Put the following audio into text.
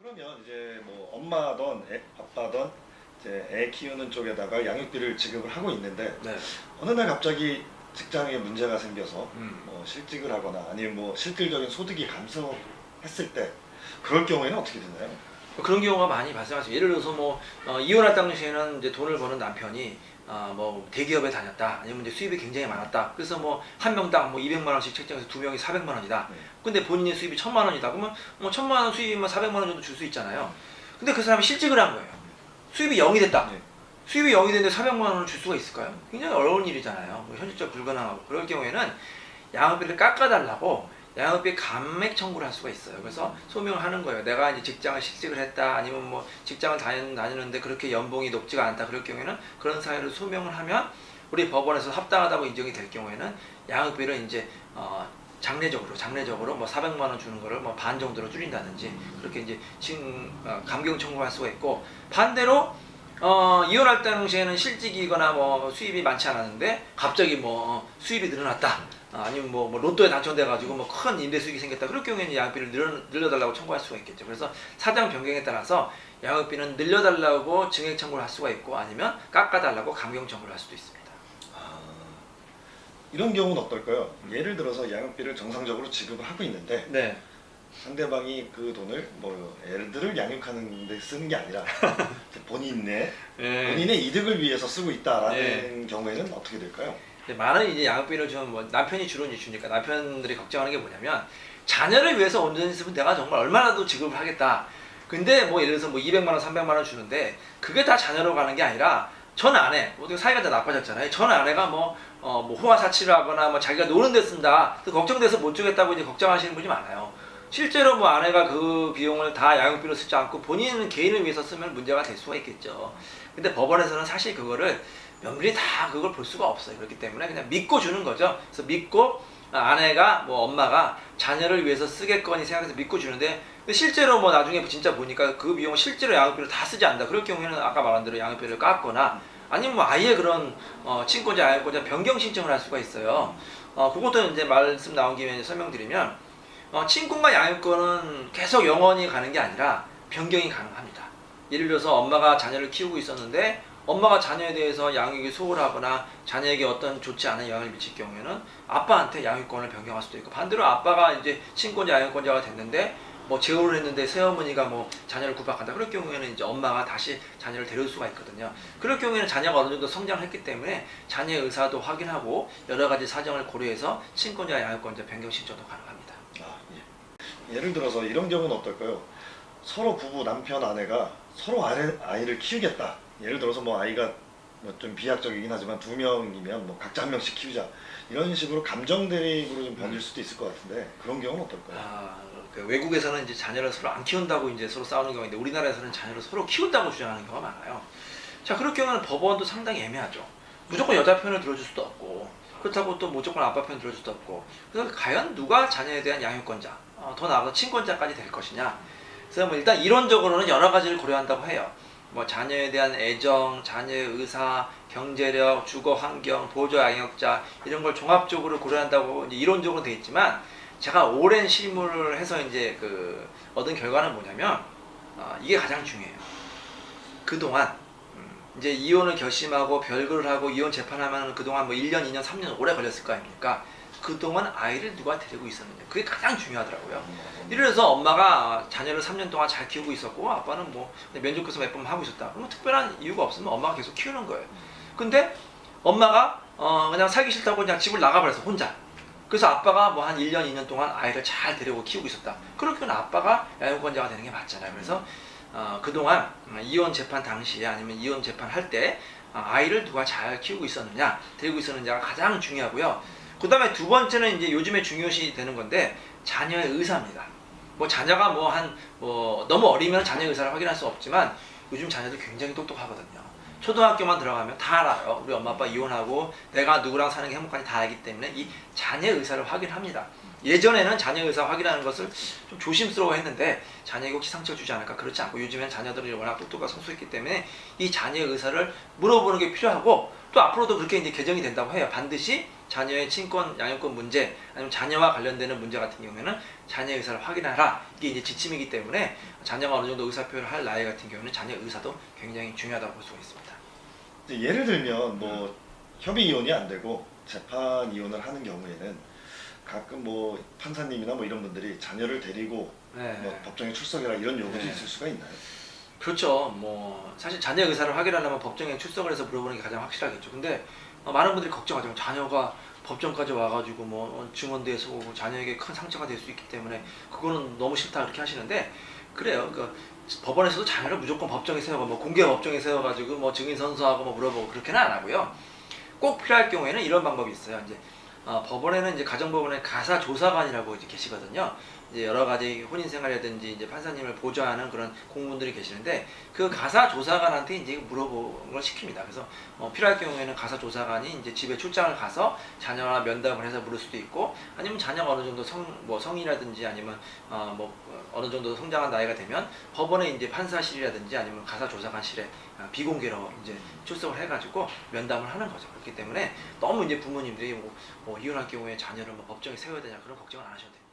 그러면 이제 뭐 엄마든 아빠든 이제 애 키우는 쪽에다가 양육비를 지급을 하고 있는데 네. 어느 날 갑자기 직장에 문제가 생겨서 음. 뭐 실직을 하거나 아니면 뭐 실질적인 소득이 감소했을 때 그럴 경우에는 어떻게 되나요? 그런 경우가 많이 발생하죠. 예를 들어서 뭐 이혼할 당시에는 이제 돈을 버는 남편이 뭐 대기업에 다녔다, 아니면 이제 수입이 굉장히 많았다. 그래서 뭐 한 명당 뭐 200만 원씩 책정해서 두 명이 400만 원이다. 네. 근데 본인의 수입이 1000만 원이다. 그러면 뭐 1000만 원 수입이면 400만 원 정도 줄 수 있잖아요. 근데 그 사람이 실직을 한 거예요. 수입이 0이 됐다. 네. 수입이 0이 됐는데 400만 원을 줄 수가 있을까요? 굉장히 어려운 일이잖아요. 뭐 현실적 불가능하고. 그럴 경우에는 양육비를 깎아달라고 양육비 감액 청구를 할 수가 있어요. 그래서 소명을 하는 거예요. 내가 이제 직장을 실직을 했다, 아니면 뭐 직장을 다니는데 그렇게 연봉이 높지가 않다. 그럴 경우에는 그런 사유를 소명을 하면 우리 법원에서 합당하다고 인정이 될 경우에는 양육비를 이제 장례적으로 뭐 400만 원 주는 거를 뭐 반 정도로 줄인다든지 그렇게 이제 감경 청구할 수가 있고, 반대로 이혼할 당시에는 실직이거나 뭐 수입이 많지 않았는데 갑자기 뭐 수입이 늘어났다, 아니면 뭐 로또에 당첨돼 가지고 뭐 큰 임대 수익이 생겼다. 그럴 경우에는 양육비를 늘려달라고 청구할 수가 있겠죠. 그래서 사정 변경에 따라서 양육비는 늘려달라고 증액 청구를 할 수가 있고, 아니면 깎아달라고 감경 청구를 할 수도 있습니다. 이런 경우는 어떨까요? 예를 들어서 양육비를 정상적으로 지급을 하고 있는데 네. 상대방이 그 돈을 뭐 애들을 양육하는 데 쓰는 게 아니라 본인의 이득을 위해서 쓰고 있다라는 경우에는 어떻게 될까요? 많은 이제 양육비를 좀 뭐 남편이 주로 이제 주니까 남편들이 걱정하는 게 뭐냐면, 자녀를 위해서 온전히 쓰면 내가 정말 얼마나도 지급을 하겠다. 근데 뭐 예를 들어서 뭐 200만 원, 300만 원 주는데 그게 다 자녀로 가는 게 아니라 전 아내, 어떻게 사이가 다 나빠졌잖아요. 전 아내가 뭐 호화 사치를 하거나 뭐 자기가 노는 데 쓴다. 그 걱정돼서 못 주겠다고 이제 걱정하시는 분이 많아요. 실제로 뭐 아내가 그 비용을 다 양육비로 쓰지 않고 본인 개인을 위해서 쓰면 문제가 될 수가 있겠죠. 근데 법원에서는 사실 그거를 면밀히 다 그걸 볼 수가 없어요. 그렇기 때문에 그냥 믿고 주는 거죠. 그래서 믿고 아내가 뭐 엄마가 자녀를 위해서 쓰겠거니 생각해서 믿고 주는데, 근데 실제로 뭐 나중에 진짜 보니까 그 비용을 실제로 양육비로 다 쓰지 않는다. 그럴 경우에는 아까 말한 대로 양육비를 깎거나, 아니면 뭐 아예 그런 친권자 양육권자 변경 신청을 할 수가 있어요. 그것도 이제 말씀 나온 김에 이제 설명드리면, 친권과 양육권은 계속 영원히 가는 게 아니라 변경이 가능합니다. 예를 들어서 엄마가 자녀를 키우고 있었는데 엄마가 자녀에 대해서 양육이 소홀하거나 자녀에게 어떤 좋지 않은 영향을 미칠 경우에는 아빠한테 양육권을 변경할 수도 있고, 반대로 아빠가 이제 친권자 양육권자가 됐는데 뭐 재혼을 했는데 새어머니가 뭐 자녀를 구박한다. 그럴 경우에는 이제 엄마가 다시 자녀를 데려올 수가 있거든요. 그럴 경우에는 자녀가 어느 정도 성장했기 때문에 자녀의 의사도 확인하고 여러 가지 사정을 고려해서 친권자 양육권자 변경 신청도 가능합니다. 예를 들어서 이런 경우는 어떨까요? 서로 부부 남편 아내가 서로 아이를 키우겠다. 예를 들어서 뭐 아이가 뭐 좀 비약적이긴 하지만 2명이면 뭐 각자 1명씩 키우자. 이런 식으로 감정 대립으로 좀 번질 수도 있을 것 같은데 그런 경우는 어떨까요? 그 외국에서는 이제 자녀를 서로 안 키운다고 이제 서로 싸우는 경우인데, 우리나라에서는 자녀를 서로 키운다고 주장하는 경우가 많아요. 자, 그럴 경우는 법원도 상당히 애매하죠. 무조건 여자 편을 들어줄 수도 없고, 그렇다고 또 무조건 아빠 편 들어줄 수도 없고, 그래서 과연 누가 자녀에 대한 양육권자, 더 나아가 친권자까지 될 것이냐. 그래서 뭐 일단 이론적으로는 여러 가지를 고려한다고 해요. 뭐 자녀에 대한 애정, 자녀의 의사, 경제력, 주거 환경, 보조 양육자, 이런 걸 종합적으로 고려한다고 이제 이론적으로 돼 있지만, 제가 오랜 실무를 해서 이제 얻은 결과는 뭐냐면, 이게 가장 중요해요. 그동안 이제 이혼을 결심하고 별거를 하고 이혼 재판하면 그동안 뭐 1년, 2년, 3년 오래 걸렸을 거 아닙니까? 그동안 아이를 누가 데리고 있었느냐. 그게 가장 중요하더라고요. 예를 들어서 엄마가 자녀를 3년 동안 잘 키우고 있었고 아빠는 뭐 면접교사 몇 번 하고 있었다. 그러면 특별한 이유가 없으면 엄마가 계속 키우는 거예요. 근데 엄마가 그냥 살기 싫다고 그냥 집을 나가버렸어, 혼자. 그래서 아빠가 뭐 한 1년, 2년 동안 아이를 잘 데리고 키우고 있었다. 그렇게 아빠가 양육권자가 되는 게 맞잖아요. 그래서 그동안 이혼 재판 당시에 아니면 이혼 재판 할 때 아이를 누가 잘 키우고 있었느냐, 데리고 있었느냐가 가장 중요하고요. 그 다음에 두 번째는 이제 요즘에 중요시 되는 건데, 자녀의 의사입니다. 뭐 자녀가 너무 어리면 자녀의 의사를 확인할 수 없지만 요즘 자녀들 굉장히 똑똑하거든요. 초등학교만 들어가면 다 알아요. 우리 엄마 아빠 이혼하고 내가 누구랑 사는 게 행복한지 다 알기 때문에 이 자녀의 의사를 확인합니다. 예전에는 자녀 의사 확인하는 것을 좀 조심스러워 했는데 자녀에게 혹시 상처를 주지 않을까, 그렇지 않고 요즘엔 자녀들이 워낙 똑똑하고 성숙했기 때문에 이 자녀의 의사를 물어보는 게 필요하고, 또 앞으로도 그렇게 이제 개정이 된다고 해요. 반드시 자녀의 친권, 양육권 문제 아니면 자녀와 관련되는 문제 같은 경우에는 자녀의 의사를 확인하라. 이게 이제 지침이기 때문에 자녀가 어느 정도 의사 표현을 할 나이 같은 경우는 자녀 의사도 굉장히 중요하다고 볼 수가 있습니다. 이제 예를 들면 뭐 협의 이혼이 안 되고 재판 이혼을 하는 경우에는 가끔 뭐 판사님이나 뭐 이런 분들이 자녀를 데리고 네. 뭐 법정에 출석해라 이런 요구도 네. 있을 수가 있나요? 그렇죠. 뭐 사실 자녀 의사를 확인하려면 법정에 출석을 해서 물어보는 게 가장 확실하겠죠. 근데 많은 분들이 걱정하죠. 자녀가 법정까지 와가지고 뭐 증언대에 서고 자녀에게 큰 상처가 될 수 있기 때문에 그거는 너무 싫다 그렇게 하시는데 그래요. 그러니까 법원에서도 자녀를 무조건 법정에 세우고 뭐 공개 법정에 세워가지고 뭐 증인 선서하고 뭐 물어보고 그렇게는 안 하고요. 꼭 필요할 경우에는 이런 방법이 있어요. 이제 법원에는 이제 가정법원에 가사 조사관이라고 이제 계시거든요. 이제 여러 가지 혼인 생활이라든지 이제 판사님을 보좌하는 그런 공무원들이 계시는데 그 가사 조사관한테 이제 물어보는 걸 시킵니다. 그래서 필요할 경우에는 가사 조사관이 이제 집에 출장을 가서 자녀와 면담을 해서 물을 수도 있고 아니면 자녀가 어느 정도 성이라든지 아니면 어느 정도 성장한 나이가 되면 법원에 이제 판사실이라든지 아니면 가사 조사관실에 비공개로 이제 출석을 해가지고 면담을 하는 거죠. 그렇기 때문에 너무 이제 부모님들이 뭐 이혼할 경우에 자녀를 뭐 법정에 세워야 되냐 그런 걱정을 안 하셔도 됩니다.